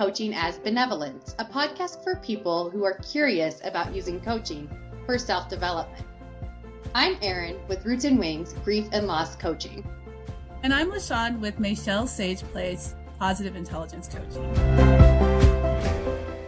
Coaching as Benevolence, a podcast for people who are curious about using coaching for self-development. I'm Eryn with Roots and Wings Grief and Loss Coaching. And I'm L Shawn with Michelle Sage Place Positive Intelligence Coaching.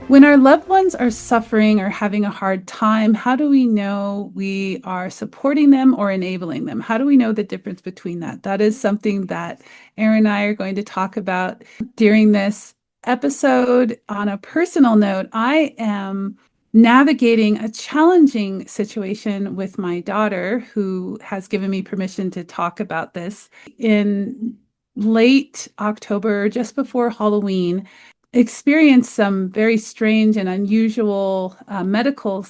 When our loved ones are suffering or having a hard time, how do we know we are supporting them or enabling them? How do we know the difference between that? That is something that Eryn and I are going to talk about during this episode. On a personal note, I am navigating a challenging situation with my daughter, who has given me permission to talk about this. In late October, just before Halloween, experienced some very strange and unusual medical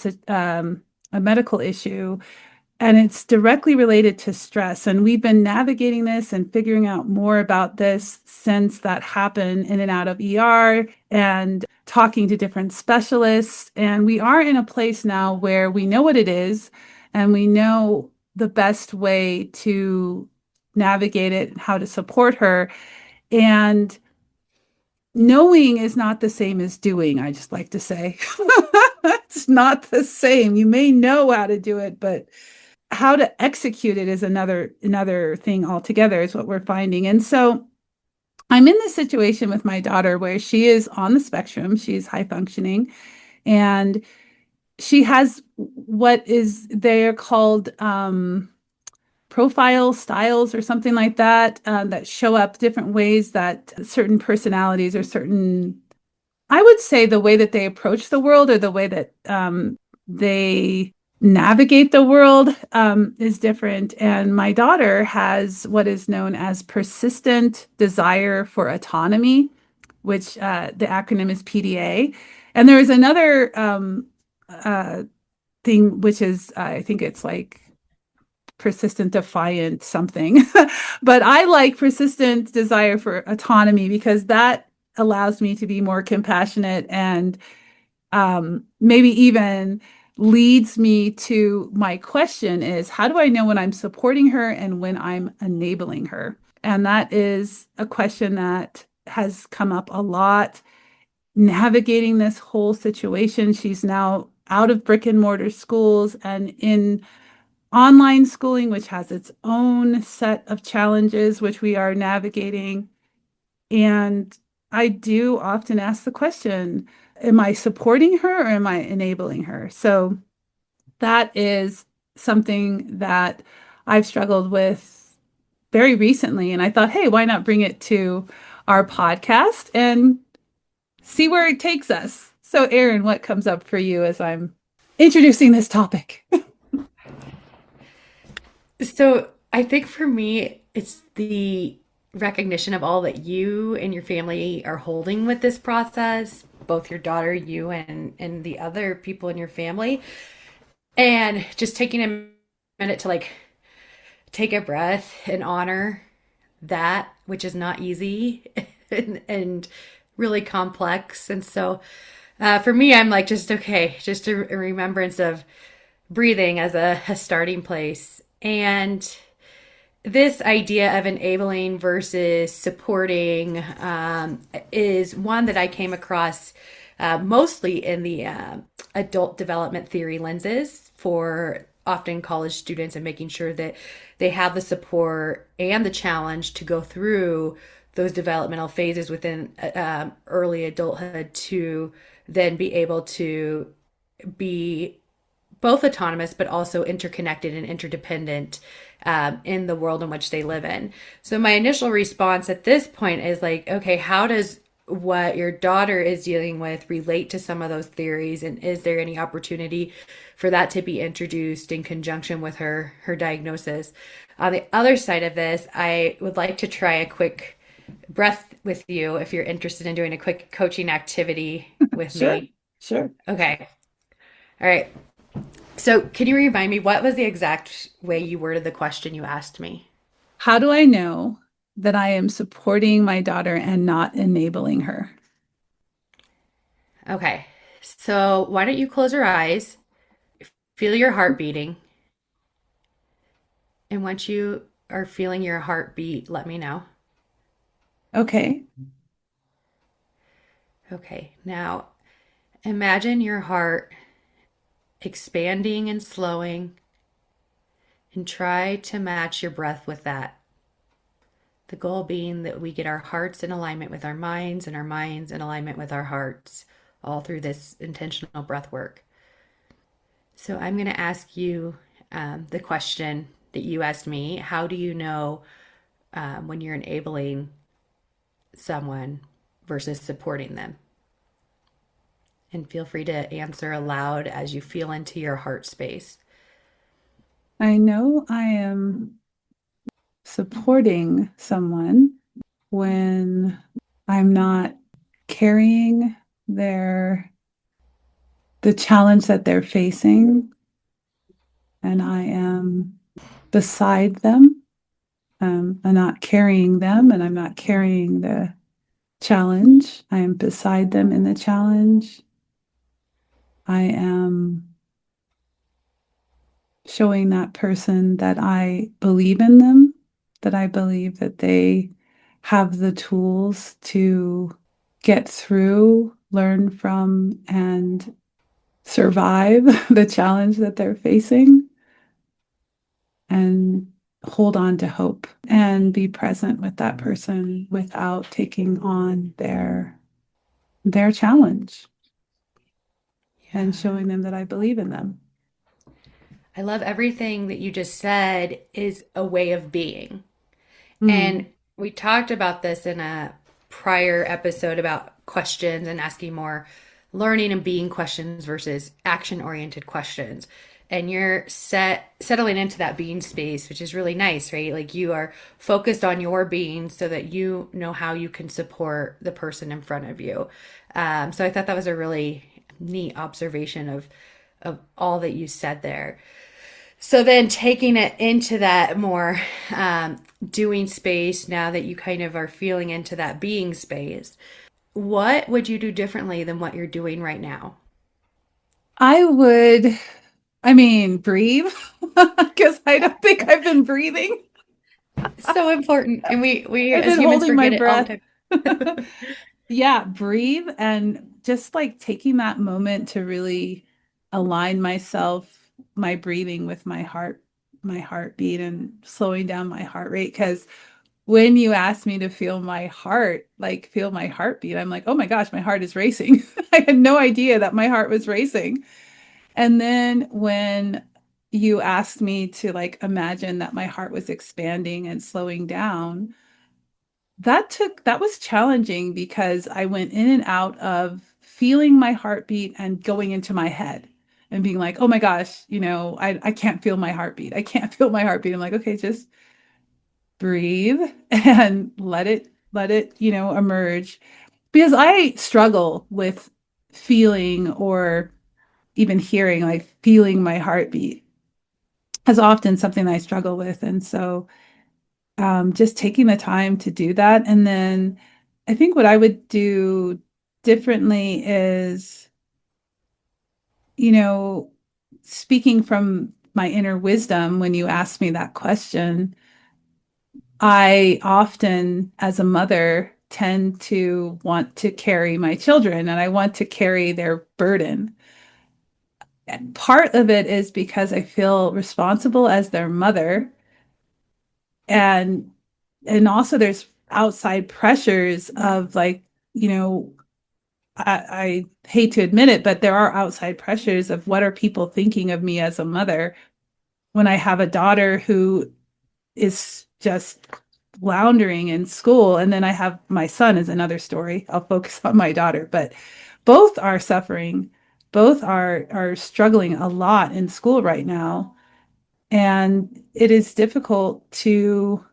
issue, and it's directly related to stress. And we've been navigating this and figuring out more about this since that happened, in and out of ER and talking to different specialists. And we are in a place now where we know what it is and we know the best way to navigate it and how to support her. And knowing is not the same as doing, I just like to say. It's not the same. You may know how to do it, but how to execute it is another thing altogether, is what we're finding. And so I'm in this situation with my daughter where she is on the spectrum. She's high functioning, and she has what is they're called profile styles or something like that, that show up different ways, that certain personalities or certain, I would say, the way that they approach the world or the way that they navigate the world is different. And my daughter has what is known as persistent desire for autonomy, which the acronym is PDA. And there is another thing, which is, I think it's like persistent defiant something. But I like persistent desire for autonomy because that allows me to be more compassionate, and maybe even leads me to my question is, how do I know when I'm supporting her and when I'm enabling her? And that is a question that has come up a lot navigating this whole situation. She's now out of brick and mortar schools and in online schooling, which has its own set of challenges, which we are navigating. And I do often ask the question, am I supporting her or am I enabling her? So that is something that I've struggled with very recently. And I thought, hey, why not bring it to our podcast and see where it takes us? So, Eryn, what comes up for you as I'm introducing this topic? So I think for me, it's the recognition of all that you and your family are holding with this process, both your daughter, you, and the other people in your family. And just taking a minute to like take a breath and honor that, which is not easy and really complex. And so for me, I'm like, just okay, just a remembrance of breathing as a starting place. And this idea of enabling versus supporting is one that I came across mostly in the adult development theory lenses for often college students, and making sure that they have the support and the challenge to go through those developmental phases within early adulthood to then be able to be both autonomous, but also interconnected and interdependent in the world in which they live in. So my initial response at this point is like, okay, how does what your daughter is dealing with relate to some of those theories? And is there any opportunity for that to be introduced in conjunction with her diagnosis? On the other side of this, I would like to try a quick breath with you if you're interested in doing a quick coaching activity with Sure, me. sure. Okay. All right. So can you remind me, what was the exact way you worded the question you asked me? How do I know that I am supporting my daughter and not enabling her? Okay. So why don't you close your eyes, feel your heart beating, and once you are feeling your heartbeat, let me know. Okay. Okay, now imagine your heart expanding and slowing, and try to match your breath with that. The goal being that we get our hearts in alignment with our minds and our minds in alignment with our hearts, all through this intentional breath work. So I'm going to ask you the question that you asked me. How do you know when you're enabling someone versus supporting them? And feel free to answer aloud as you feel into your heart space. I know I am supporting someone when I'm not carrying the challenge that they're facing, and I am beside them. I'm not carrying them, and I'm not carrying the challenge. I am beside them in the challenge. I am showing that person that I believe in them, that I believe that they have the tools to get through, learn from, and survive the challenge that they're facing, and hold on to hope and be present with that person without taking on their challenge, and Yeah. showing them that I believe in them. I love everything that you just said is a way of being. And Mm. we talked about this in a prior episode about questions and asking more learning and being questions versus action oriented questions. And you're settling into that being space, which is really nice, right? Like you are focused on your being so that you know how you can support the person in front of you. So I thought that was a really neat observation of all that you said there. So then taking it into that more doing space, now that you kind of are feeling into that being space, what would you do differently than what you're doing right now? I would, I mean, breathe, because I don't think I've been breathing. So important. And we I've as been humans holding my forget it all breath. the time. Yeah, breathe, and just like taking that moment to really align my breathing with my heartbeat, and slowing down my heart rate. Because when you asked me to feel my heart, like feel my heartbeat, I'm like, oh my gosh, my heart is racing. I had no idea that my heart was racing. And then when you asked me to like imagine that my heart was expanding and slowing down, that was challenging, because I went in and out of feeling my heartbeat and going into my head and being like, oh my gosh, I can't feel my heartbeat. I can't feel my heartbeat. I'm like, okay, just breathe and let it, emerge. Because I struggle with feeling, or even hearing, like feeling my heartbeat is often something I struggle with. And so just taking the time to do that. And then I think what I would do differently is, you know, speaking from my inner wisdom, when you asked me that question, I often, as a mother, tend to want to carry my children, and I want to carry their burden. And part of it is because I feel responsible as their mother, and also there's outside pressures of, like, you know I hate to admit it, but there are outside pressures of what are people thinking of me as a mother when I have a daughter who is just floundering in school. And then I have my son is another story. I'll focus on my daughter, but both are suffering. Both are struggling a lot in school right now. And it is difficult to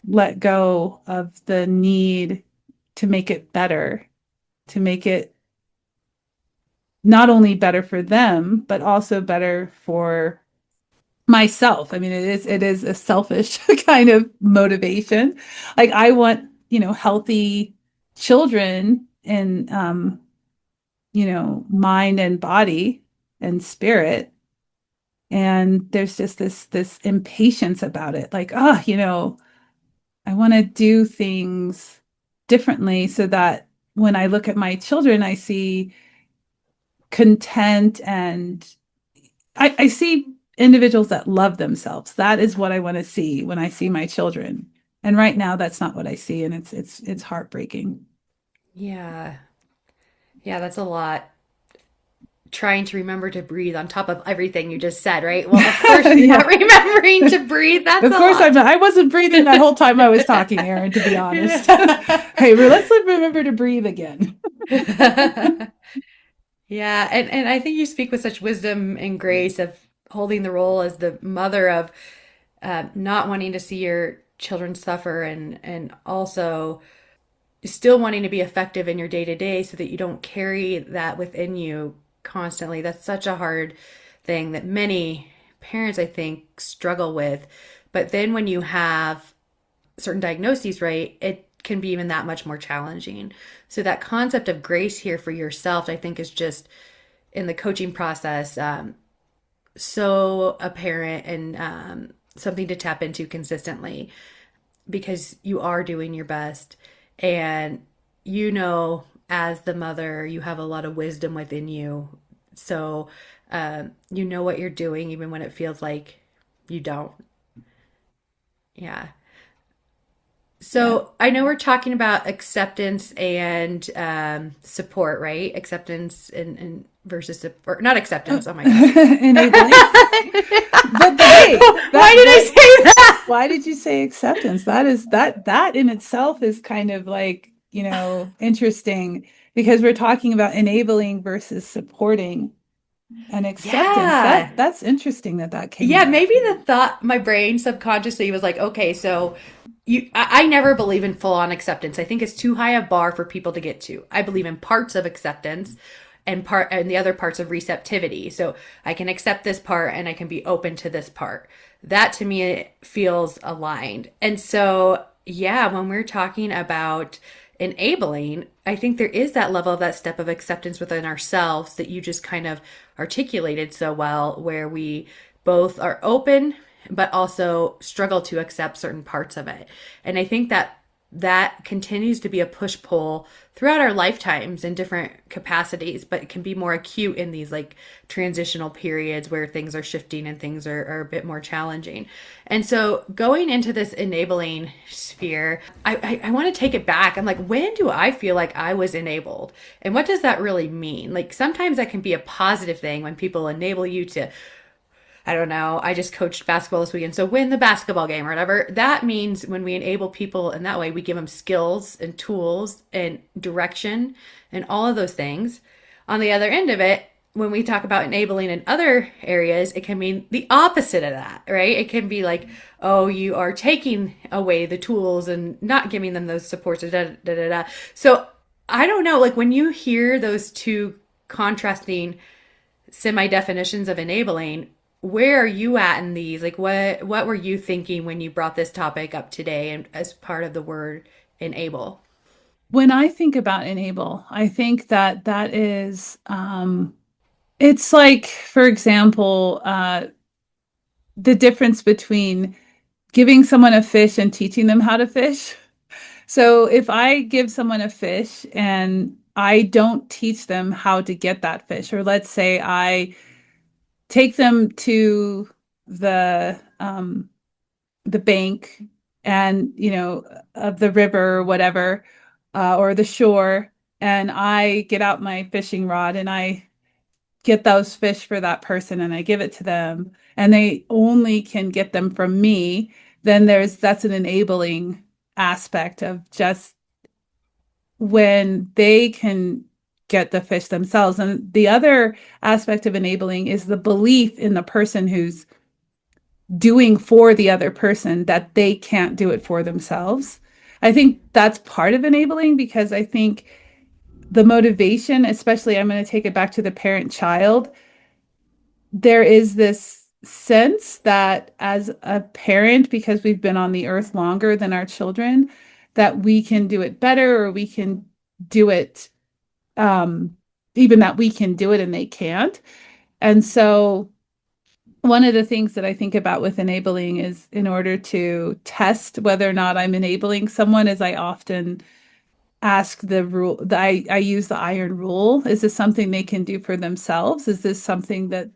let go of the need to make it better, to make it not only better for them, but also better for myself. I mean, it is a selfish kind of motivation. Like, I want, healthy children in, mind and body and spirit. And there's just this impatience about it. Like, I want to do things differently so that when I look at my children, I see content and I see individuals that love themselves. That is what I want to see when I see my children. And right now that's not what I see, and it's heartbreaking. Yeah. Yeah, that's a lot. Trying to remember to breathe on top of everything you just said, right? Well, of course you're Yeah. not remembering to breathe. That's Of a course lot. I wasn't breathing that whole time I was talking, Eryn, to be honest. Hey, well, let's remember to breathe again. Yeah, and I think you speak with such wisdom and grace of holding the role as the mother of not wanting to see your children suffer and also still wanting to be effective in your day to day so that you don't carry that within you constantly. That's such a hard thing that many parents, I think, struggle with. But then when you have certain diagnoses, right, it can be even that much more challenging. So that concept of grace here for yourself, I think, is just in the coaching process so apparent and something to tap into consistently because you are doing your best and as the mother you have a lot of wisdom within you, so you know what you're doing even when it feels like you don't. Yeah. Yeah. So I know we're talking about acceptance and support, right? Acceptance and versus support, not acceptance. Oh my gosh. Enabling. But hey, Why did I say that? why did you say acceptance? That in itself is kind of like, interesting because we're talking about enabling versus supporting and acceptance. Yeah. That's interesting that came Yeah, up. maybe the thought, my brain subconsciously was like, okay, so I never believe in full on acceptance. I think it's too high a bar for people to get to. I believe in parts of acceptance and the other parts of receptivity. So I can accept this part and I can be open to this part. That to me feels aligned. And so, yeah, when we're talking about enabling, I think there is that level of that step of acceptance within ourselves that you just kind of articulated so well, where we both are open but also struggle to accept certain parts of it. And I think that continues to be a push pull throughout our lifetimes in different capacities, but it can be more acute in these like transitional periods where things are shifting and things are a bit more challenging. And so going into this enabling sphere, I want to take it back. I'm like, when do I feel like I was enabled? And what does that really mean? Like sometimes that can be a positive thing when people enable you to, I don't know, I just coached basketball this weekend, so win the basketball game or whatever. That means when we enable people in that way, we give them skills and tools and direction and all of those things. On the other end of it, when we talk about enabling in other areas, it can mean the opposite of that, right? It can be like, oh, you are taking away the tools and not giving them those supports. Da, da, da, da. So I don't know, like when you hear those two contrasting semi definitions of enabling, where are you at in these? Like what were you thinking when you brought this topic up today and as part of the word enable? When I think about enable, I think that is it's like, for example, the difference between giving someone a fish and teaching them how to fish. So if I give someone a fish and I don't teach them how to get that fish, or let's say I take them to the bank and of the river or whatever, or the shore, and I get out my fishing rod and I get those fish for that person and I give it to them and they only can get them from me, then that's an enabling aspect of just when they can get the fish themselves. And the other aspect of enabling is the belief in the person who's doing for the other person that they can't do it for themselves. I think that's part of enabling because I think the motivation, especially I'm going to take it back to the parent child, there is this sense that as a parent, because we've been on the earth longer than our children, that we can do it better or we can do it, um, even that we can do it and they can't. And so one of the things that I think about with enabling is in order to test whether or not I'm enabling someone is I often ask the rule. I use the iron rule. Is this something they can do for themselves? Is this something that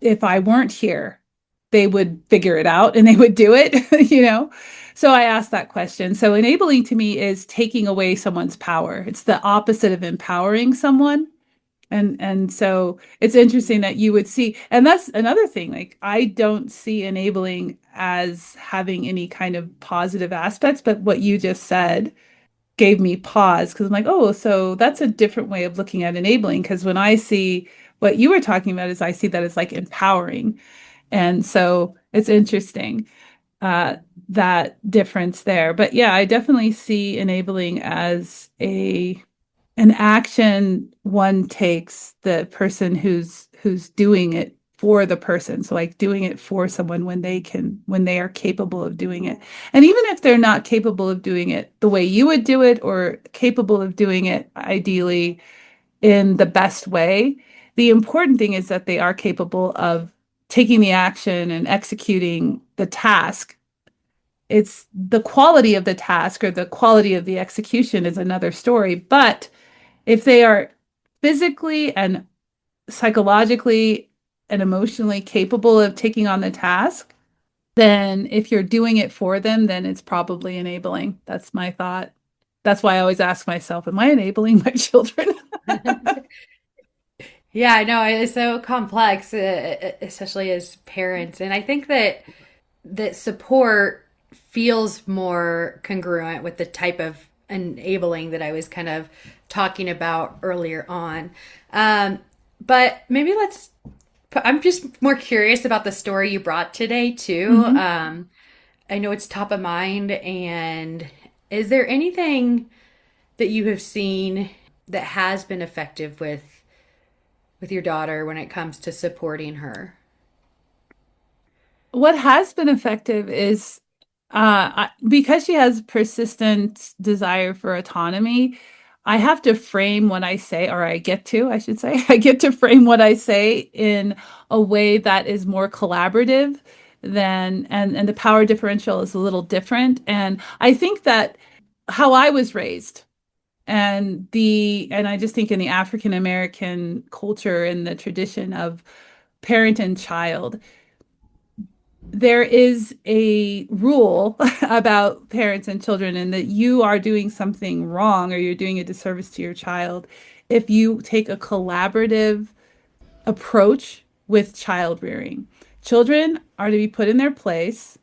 if I weren't here, they would figure it out and they would do it, you know? So I asked that question. So enabling to me is taking away someone's power. It's the opposite of empowering someone. And so it's interesting that you would see, and that's another thing, like I don't see enabling as having any kind of positive aspects, but what you just said gave me pause because I'm like, oh, so that's a different way of looking at enabling. Because when I see what you were talking about is I see that as like empowering. And so it's interesting, uh, that difference there. But yeah, I definitely see enabling as an action one takes the person who's doing it for the person. So like doing it for someone when they are capable of doing it. And even if they're not capable of doing it the way you would do it or capable of doing it ideally in the best way, the important thing is that they are capable of taking the action and executing the task. It's the quality of the task or the quality of the execution is another story, but if they are physically and psychologically and emotionally capable of taking on the task, then if you're doing it for them, then it's probably enabling. That's my thought. That's why I always ask myself, am I enabling my children? Yeah, I know it's so complex, especially as parents. And I think that support feels more congruent with the type of enabling that I was kind of talking about earlier on. Um, but maybe I'm just more curious about the story you brought today, too. Mhm. I know it's top of mind. And is there anything that you have seen that has been effective with your daughter when it comes to supporting her? What has been effective is because she has persistent desire for autonomy, I have to frame what I say, or I get to, I should say, I get to frame what I say in a way that is more collaborative than, and the power differential is a little different. And I think that how I was raised and I just think in the African American culture and the tradition of parent and child, there is a rule about parents and children, and that you are doing something wrong or you're doing a disservice to your child if you take a collaborative approach with child rearing. Children are to be put in their place.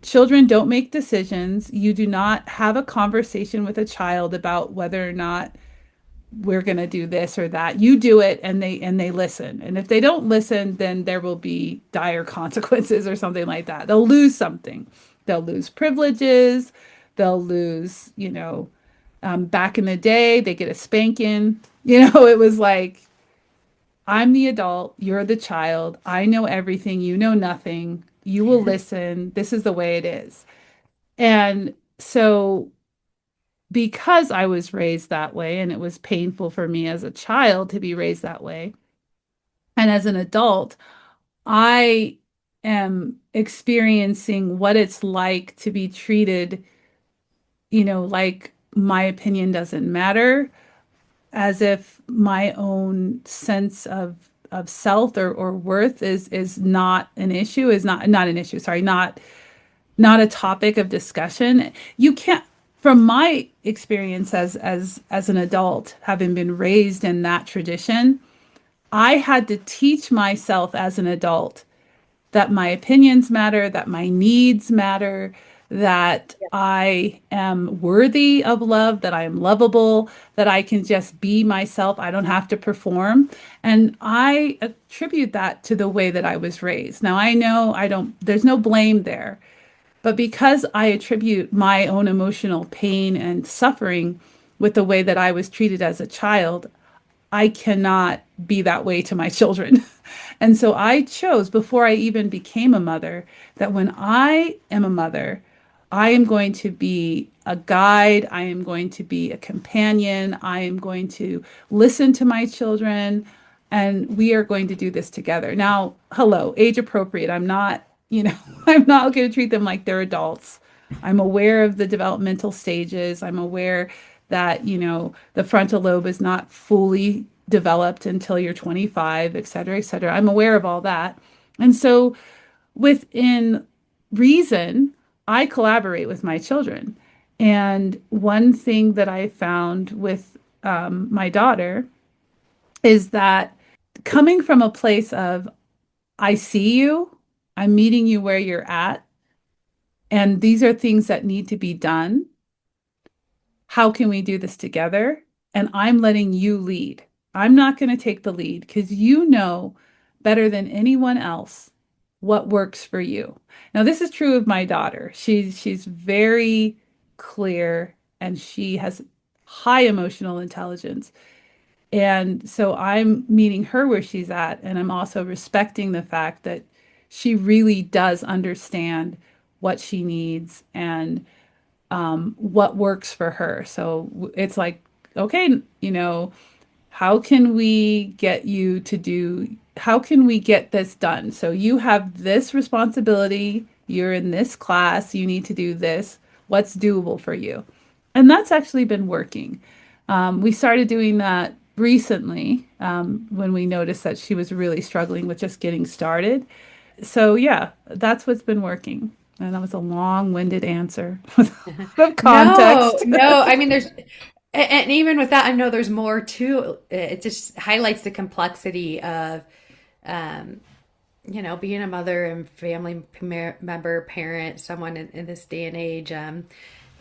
Children don't make decisions. You do not have a conversation with a child about whether or not we're going to do this or that. You do it and they listen. And if they don't listen, then there will be dire consequences or something like that. They'll lose something. They'll lose privileges. They'll lose, back in the day, they get a spanking. It was like, I'm the adult, you're the child. I know everything, you know nothing. You will listen. This is the way it is. And so because I was raised that way, and it was painful for me as a child to be raised that way. And as an adult, I am experiencing what it's like to be treated, like my opinion doesn't matter, as if my own sense of self or worth is not an issue, is not an issue, sorry, not a topic of discussion. You can't, from my experience as an adult, having been raised in that tradition, I had to teach myself as an adult that my opinions matter, that my needs matter, that I am worthy of love, that I am lovable, that I can just be myself. I don't have to perform. And I attribute that to the way that I was raised. Now, I know there's no blame there. But because I attribute my own emotional pain and suffering with the way that I was treated as a child, I cannot be that way to my children. And so I chose before I even became a mother that when I am a mother, I am going to be a guide. I am going to be a companion. I am going to listen to my children, and we are going to do this together. Now, hello, age appropriate. I'm not, I'm not going to treat them like they're adults. I'm aware of the developmental stages. I'm aware that, the frontal lobe is not fully developed until you're 25, et cetera, et cetera. I'm aware of all that. And so within reason, I collaborate with my children. And one thing that I found with my daughter is that coming from a place of, I see you, I'm meeting you where you're at, and these are things that need to be done. How can we do this together? And I'm letting you lead. I'm not going to take the lead because you know better than anyone else what works for you. Now, this is true of my daughter. She's very clear and she has high emotional intelligence. And so I'm meeting her where she's at, and I'm also respecting the fact that she really does understand what she needs and what works for her. So it's like, okay, how can we get you to do, how can we get this done? So you have this responsibility, you're in this class, you need to do this. What's doable for you? And that's actually been working. We started doing that recently when we noticed that she was really struggling with just getting started. So yeah, that's what's been working. And that was a long-winded answer with a lot of No, context. no. I mean, and even with that, I know there's more too. It just highlights the complexity of, um, being a mother and family member, parent, someone in this day and age.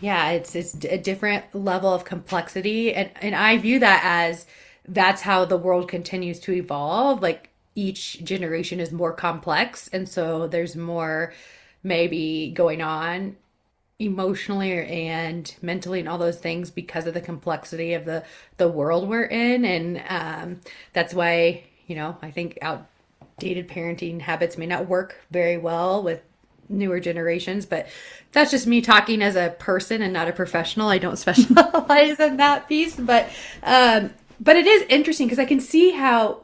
Yeah, it's a different level of complexity, and I view that as that's how the world continues to evolve. Like each generation is more complex, and so there's more maybe going on emotionally and mentally and all those things because of the complexity of the world we're in. And that's why I think outdated parenting habits may not work very well with newer generations, but that's just me talking as a person and not a professional. I don't specialize in that piece, but it is interesting because I can see how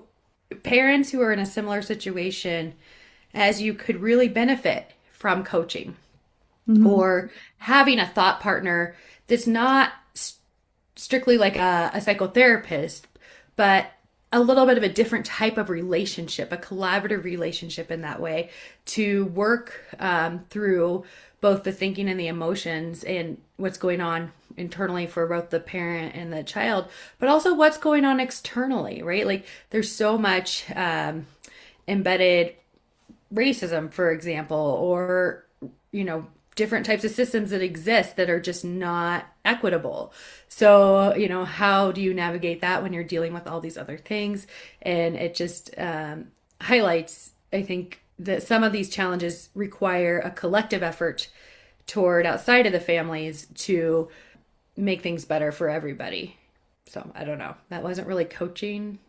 parents who are in a similar situation as you could really benefit from coaching Mhm. or having a thought partner that's not strictly like a psychotherapist, but a little bit of a different type of relationship, a collaborative relationship in that way to work through both the thinking and the emotions and what's going on internally for both the parent and the child, but also what's going on externally, right? Like there's so much embedded racism, for example, or, different types of systems that exist that are just not equitable. So, how do you navigate that when you're dealing with all these other things? And it just highlights, I think, that some of these challenges require a collective effort toward outside of the families to make things better for everybody. So, I don't know. That wasn't really coaching.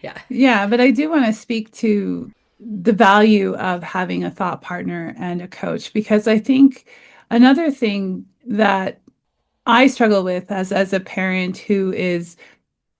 Yeah. Yeah, but I do want to speak to the value of having a thought partner and a coach because I think another thing that I struggle with as a parent who is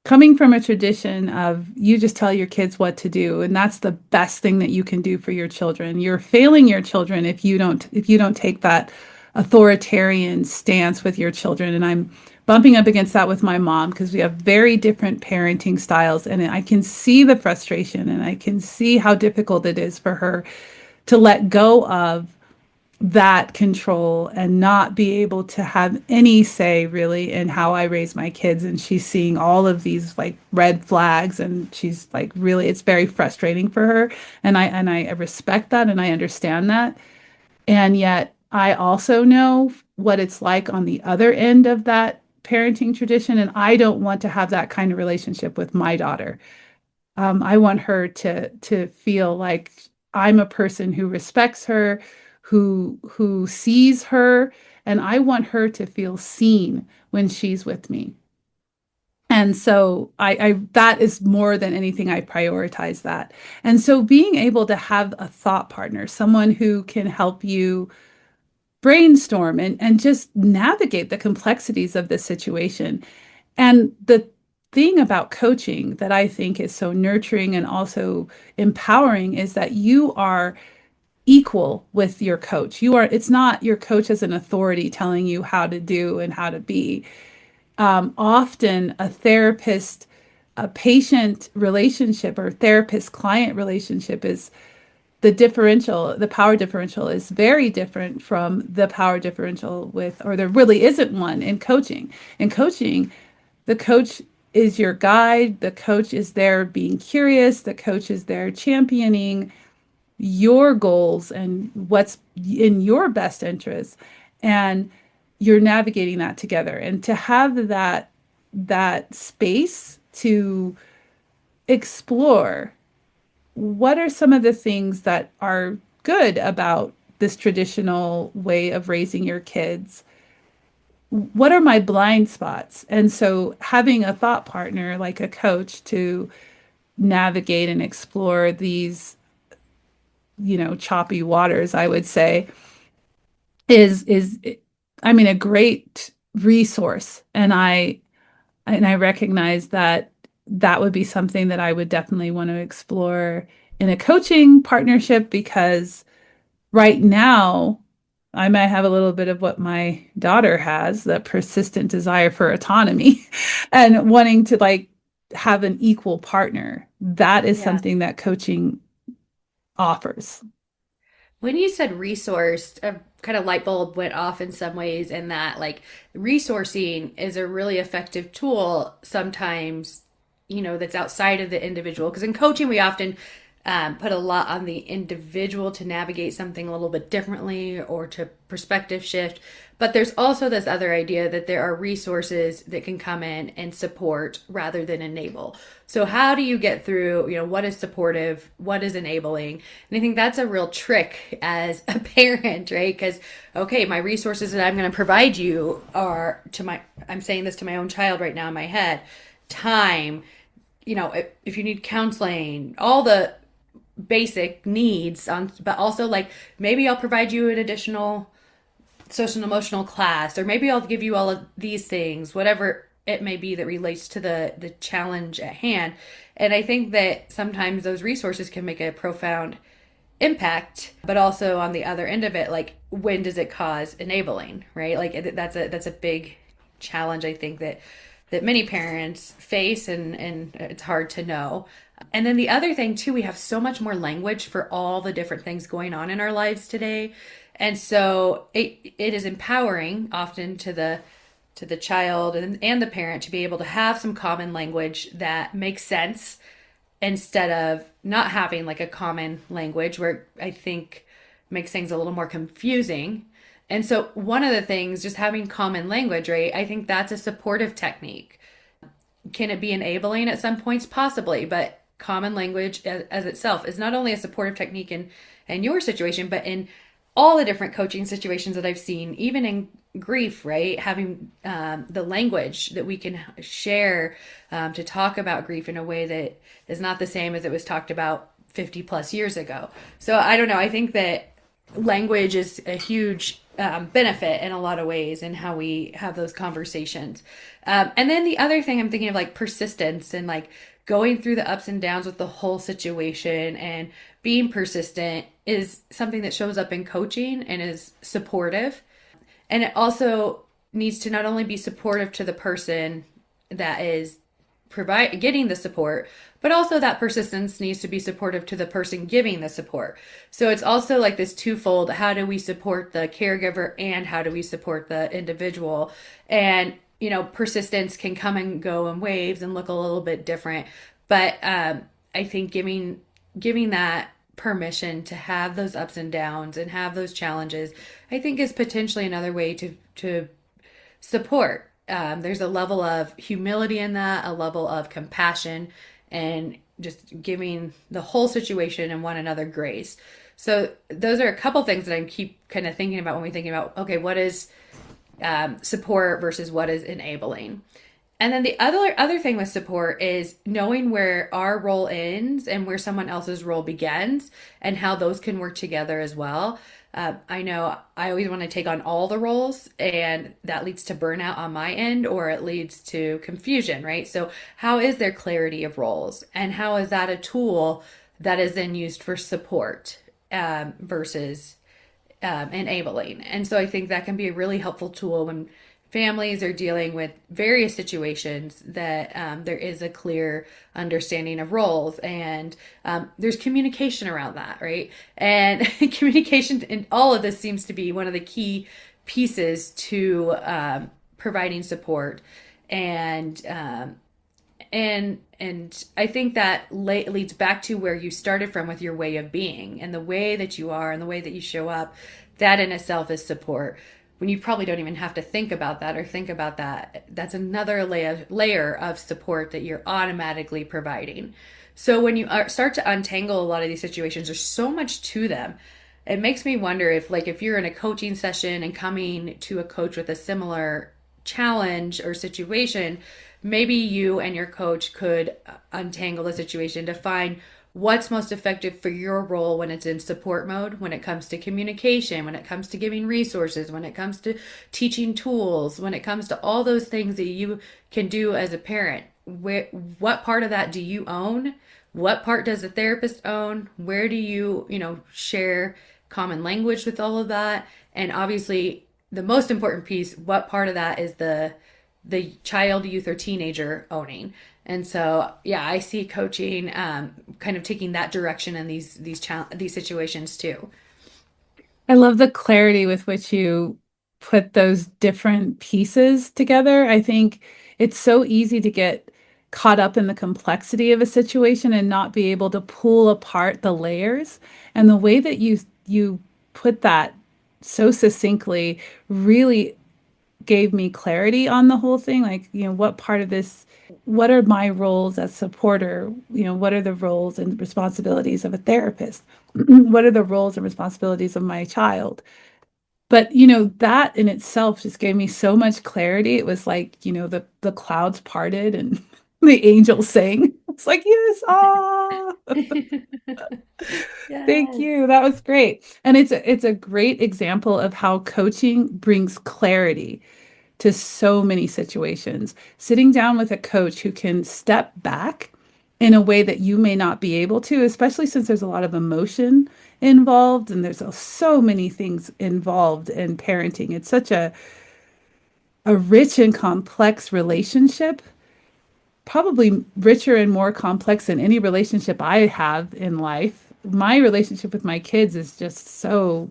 coming from a tradition of you just tell your kids what to do and that's the best thing that you can do for your children. You're failing your children if you don't take that authoritarian stance with your children. And I'm bumping up against that with my mom because we have very different parenting styles and I can see the frustration and I can see how difficult it is for her to let go of that control and not be able to have any say really in how I raise my kids. And she's seeing all of these like red flags and she's like really it's very frustrating for her. And I respect that and I understand that. And yet I also know what it's like on the other end of that parenting tradition. And I don't want to have that kind of relationship with my daughter. I want her to feel like I'm a person who respects her, who sees her, and I want her to feel seen when she's with me. And so I that is more than anything, I prioritize that. And so being able to have a thought partner, someone who can help you brainstorm and just navigate the complexities of this situation. And the thing about coaching that I think is so nurturing and also empowering is that you are equal with your coach. It's not your coach as an authority telling you how to do and how to be. Often a patient relationship or therapist client relationship is the power differential is very different from the power differential or there really isn't one in coaching. In coaching, the coach is your guide, the coach is there being curious, the coach is there championing your goals and what's in your best interest. And you're navigating that together. And to have that space to explore what are some of the things that are good about this traditional way of raising your kids? What are my blind spots? And so having a thought partner like a coach to navigate and explore these, choppy waters, I would say, is I mean a great resource. And I recognize that that would be something that I would definitely want to explore in a coaching partnership, because right now I might have a little bit of what my daughter has, the persistent desire for autonomy and wanting to like have an equal partner. That is Yeah. something that coaching offers. When you said resourced, a kind of light bulb went off in some ways, in that like resourcing is a really effective tool sometimes, that's outside of the individual. Because in coaching, we often put a lot on the individual to navigate something a little bit differently or to perspective shift. But there's also this other idea that there are resources that can come in and support rather than enable. So how do you get through, what is supportive, what is enabling? And I think that's a real trick as a parent, right? Because, okay, my resources that I'm going to provide you I'm saying this to my own child right now in my head, time, if you need counseling, all the basic needs but also like maybe I'll provide you an additional social and emotional class, or maybe I'll give you all of these things, whatever it may be that relates to the challenge at hand. And I think that sometimes those resources can make a profound impact, but also on the other end of it, like when does it cause enabling, right? Like that's a big challenge, I think, that many parents face, and it's hard to know. And then the other thing too, we have so much more language for all the different things going on in our lives today. And so it is empowering often to the child and the parent to be able to have some common language that makes sense, instead of not having like a common language where I think makes things a little more confusing. And so one of the things, just having common language, right? I think that's a supportive technique. Can it be enabling at some points? Possibly, but common language as itself is not only a supportive technique in your situation, but in all the different coaching situations that I've seen, even in grief, right? Having the language that we can share to talk about grief in a way that is not the same as it was talked about 50 plus years ago. So I don't know. I think that language is a huge benefit in a lot of ways in how we have those conversations. And then the other thing I'm thinking of, like persistence and like going through the ups and downs with the whole situation and being persistent is something that shows up in coaching and is supportive. And it also needs to not only be supportive to the person that is getting the support, but also that persistence needs to be supportive to the person giving the support. So it's also like this twofold: how do we support the caregiver and how do we support the individual? And persistence can come and go in waves and look a little bit different, but I think giving that permission to have those ups and downs and have those challenges, I think is potentially another way to support. There's a level of humility in that, a level of compassion, and just giving the whole situation and one another grace. So those are a couple things that I keep kind of thinking about when we thinking about, okay, what is support versus what is enabling. And then the other thing with support is knowing where our role ends and where someone else's role begins, and how those can work together as well. I know I always want to take on all the roles, and that leads to burnout on my end, or it leads to confusion, right? So how is there clarity of roles, and how is that a tool that is then used for support? versus enabling. And so I think that can be a really helpful tool when families are dealing with various situations that there is a clear understanding of roles and there's communication around that, right? And communication in all of this seems to be one of the key pieces to providing support and and I think that leads back to where you started from with your way of being and the way that you are and the way that you show up. That in itself is support. When you probably don't even have to think about that or think about that, that's another layer of support that you're automatically providing. So when you start to untangle a lot of these situations, there's so much to them. It makes me wonder if you're in a coaching session and coming to a coach with a similar challenge or situation, maybe you and your coach could untangle the situation to find what's most effective for your role when it's in support mode, when it comes to communication, when it comes to giving resources, when it comes to teaching tools, when it comes to all those things that you can do as a parent. What part of that do you own? What part does the therapist own? Where do you, share common language with all of that? And obviously, the most important piece, what part of that is the child, youth, or teenager owning? And so, yeah, I see coaching kind of taking that direction in these situations too. I love the clarity with which you put those different pieces together. I think it's so easy to get caught up in the complexity of a situation and not be able to pull apart the layers. And the way that you put that so succinctly really gave me clarity on the whole thing. Like, what part of this, what are my roles as supporter? What are the roles and responsibilities of a therapist? What are the roles and responsibilities of my child? But, that in itself just gave me so much clarity. It was like, the clouds parted and the angels sang. It's like, yes, ah. Thank Yes. you. That was great. And it's a great example of how coaching brings clarity to so many situations. Sitting down with a coach who can step back in a way that you may not be able to, especially since there's a lot of emotion involved and there's so many things involved in parenting. It's such a rich and complex relationship, probably richer and more complex than any relationship I have in life. My relationship with my kids is just so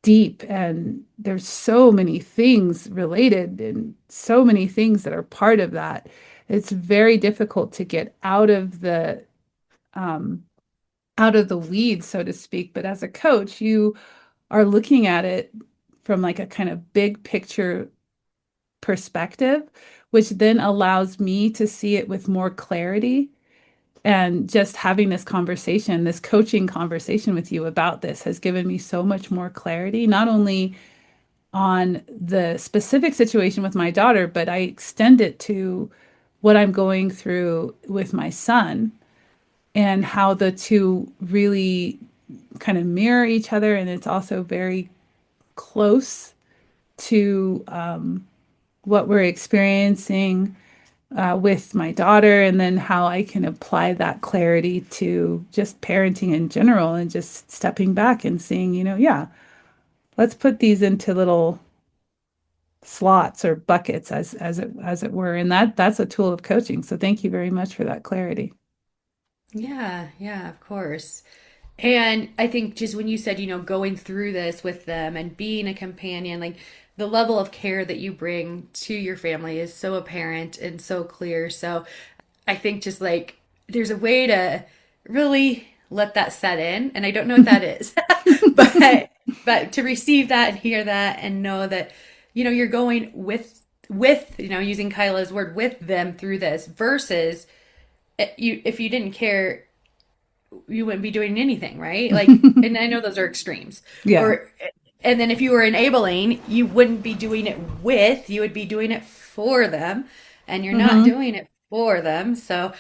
deep, and there's so many things related and so many things that are part of that. It's very difficult to get um, out of the weeds, so to speak. But as a coach, you are looking at it from like a kind of big picture perspective, which then allows me to see it with more clarity. And just having this conversation, this coaching conversation with you about this has given me so much more clarity, not only on the specific situation with my daughter, but I extend it to what I'm going through with my son and how the two really kind of mirror each other. And it's also very close to what we're experiencing with my daughter, and then how I can apply that clarity to just parenting in general and just stepping back and seeing, yeah, let's put these into little slots or buckets as it were. And that's a tool of coaching. So thank you very much for that clarity. Yeah, yeah, of course. And I think just when you said, going through this with them and being a companion, like the level of care that you bring to your family is so apparent and so clear. So I think just like there's a way to really let that set in. And I don't know what that is, but to receive that and hear that and know that, you're going with, using Kyla's word, with them through this versus if you didn't care, you wouldn't be doing anything, right? Like, and I know those are extremes. Yeah. Or, and then if you were enabling, you wouldn't be doing it with, you would be doing it for them, and you're not Hmm. doing it for them. So,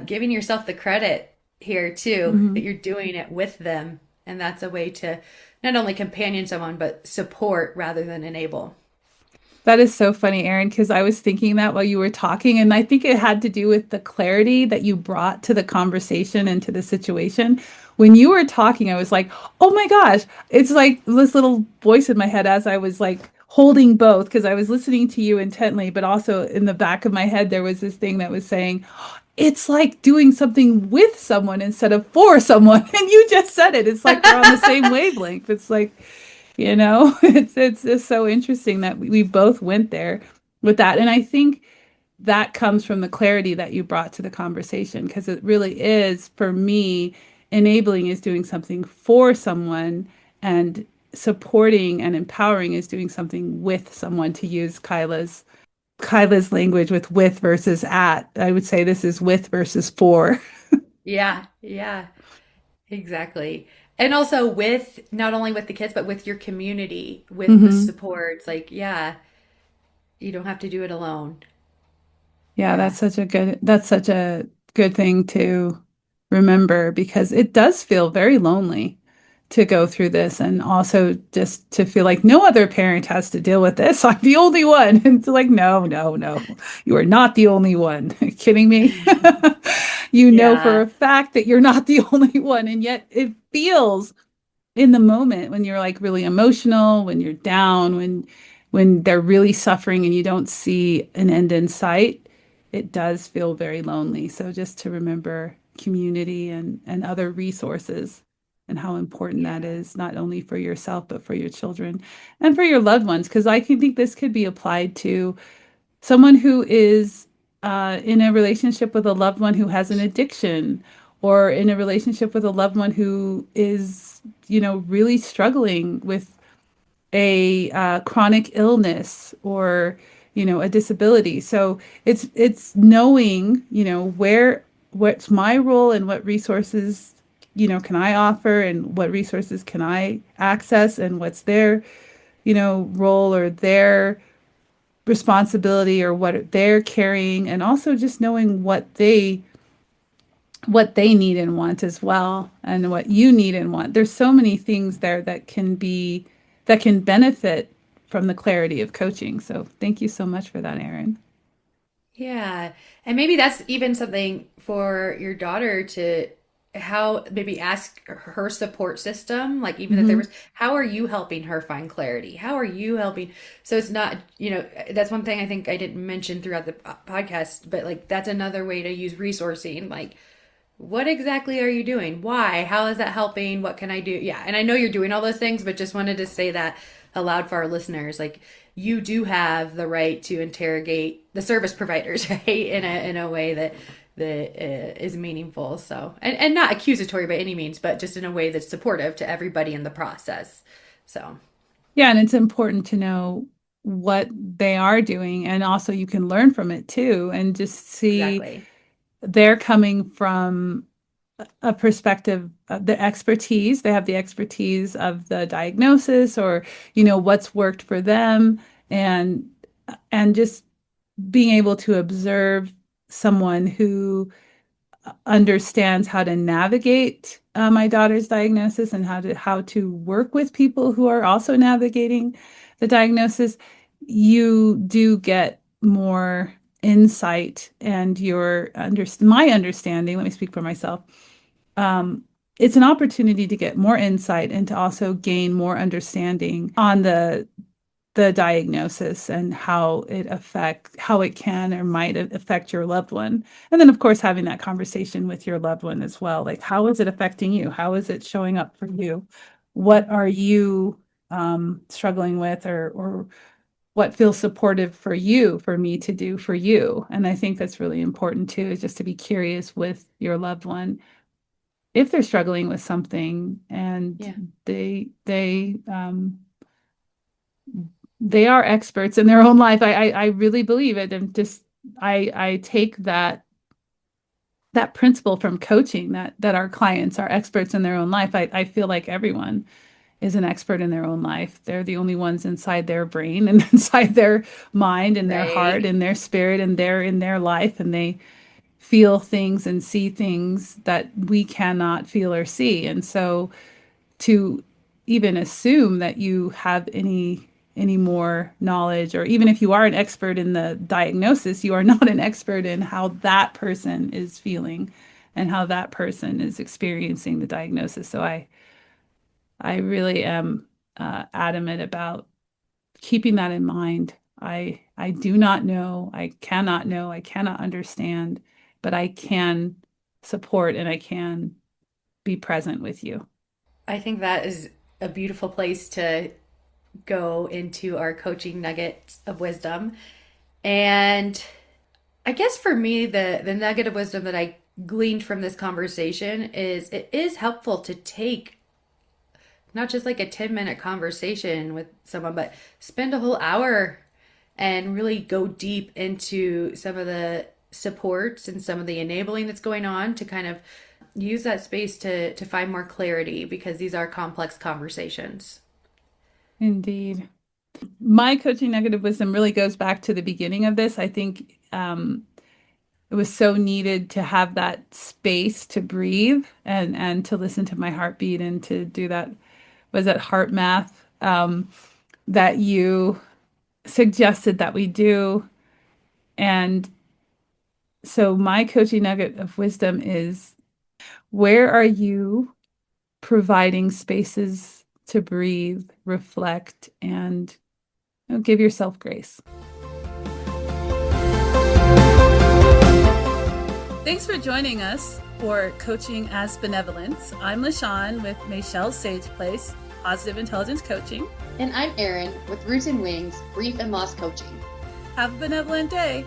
giving yourself the credit here too, that Hmm. you're doing it with them. And that's a way to not only companion someone, but support rather than enable. That is so funny, Erin, because I was thinking that while you were talking, and I think it had to do with the clarity that you brought to the conversation and to the situation. When you were talking, I was like, oh my gosh, it's like this little voice in my head as I was like holding both, because I was listening to you intently, but also in the back of my head, there was this thing that was saying, it's like doing something with someone instead of for someone. And you just said it. It's like we're on the same wavelength. It's like, it's just so interesting that we both went there with that. And I think that comes from the clarity that you brought to the conversation, because it really is, for me, enabling is doing something for someone, and supporting and empowering is doing something with someone, to use Kyla's language with versus at. I would say this is with versus for. Yeah, yeah, exactly. And also with not only with the kids, but with your community, with the Hmm. supports. Like, yeah, you don't have to do it alone. Yeah, Yeah. that's such a good thing to remember, because it does feel very lonely to go through this, and also just to feel like no other parent has to deal with this. I'm the only one. And it's like, no, no, no. You are not the only one. Are you kidding me? You know for a Yeah. fact that you're not the only one, and yet it feels in the moment, when you're like really emotional, when you're down, when they're really suffering and you don't see an end in sight, it does feel very lonely. So just to remember community and other resources, and how important that Yeah. is, not only for yourself but for your children and for your loved ones, because I can think this could be applied to someone who is in a relationship with a loved one who has an addiction, or in a relationship with a loved one who is, really struggling with a chronic illness, or, a disability. So it's knowing, what's my role, and what resources, can I offer, and what resources can I access, and what's their, role, or their responsibility, or what they're carrying, and also just knowing what they need and want as well, and what you need and want. There's so many things there that can benefit from the clarity of coaching. So thank you so much for that, Erin. Yeah. And maybe that's even something for your daughter to how maybe ask her support system, like even if there Hmm. was, how are you helping her find clarity? How are you helping? So it's not, that's one thing I think I didn't mention throughout the podcast, but like that's another way to use resourcing. Like, what exactly are you doing? Why? How is that helping? What can I do? Yeah. And I know you're doing all those things, but just wanted to say that aloud for our listeners. Like, you do have the right to interrogate the service providers, right? In a way that is meaningful. So, and not accusatory by any means, but just in a way that's supportive to everybody in the process. So, Yeah, and it's important to know what they are doing, and also you can learn from it too, and just see exactly. they're coming from a perspective, the expertise. They have the expertise of the diagnosis, or what's worked for them, and just being able to observe someone who understands how to navigate my daughter's diagnosis, and how to work with people who are also navigating the diagnosis. You do get more insight, and my understanding, let me speak for myself, um, it's an opportunity to get more insight, and to also gain more understanding on the diagnosis, and how it can or might affect your loved one. And then, of course, having that conversation with your loved one as well. Like, how is it affecting you? How is it showing up for you? What are you struggling with, or what feels supportive for you, for me to do for you? And I think that's really important too, is just to be curious with your loved one if they're struggling with something, and Yeah. they are experts in their own life. I really believe it. And just I take that principle from coaching, that our clients are experts in their own life. I feel like everyone is an expert in their own life. They're the only ones inside their brain, and inside their mind, and their heart, Right. and their spirit, and they're in their life, and they feel things and see things that we cannot feel or see. And so, to even assume that you have any more knowledge, or even if you are an expert in the diagnosis, you are not an expert in how that person is feeling and how that person is experiencing the diagnosis. So I really am adamant about keeping that in mind. I do not know, I cannot know, I cannot understand, but I can support and I can be present with you. I think that is a beautiful place to go into our coaching nuggets of wisdom. And I guess for me, the nugget of wisdom that I gleaned from this conversation is it is helpful to take not just like a 10-minute conversation with someone, but spend a whole hour and really go deep into some of the supports and some of the enabling that's going on to kind of use that space to find more clarity, because these are complex conversations. Indeed. My coaching nugget of wisdom really goes back to the beginning of this. I think it was so needed to have that space to breathe and to listen to my heartbeat and to do that, was that heart math that you suggested that we do. And so my coaching nugget of wisdom is, where are you providing spaces to breathe, reflect, and give yourself grace? Thanks for joining us for Coaching as Benevolence. I'm L Shawn with Michelle's Sage Place, Positive Intelligence Coaching. And I'm Eryn with Roots and Wings, Grief and Loss Coaching. Have a benevolent day.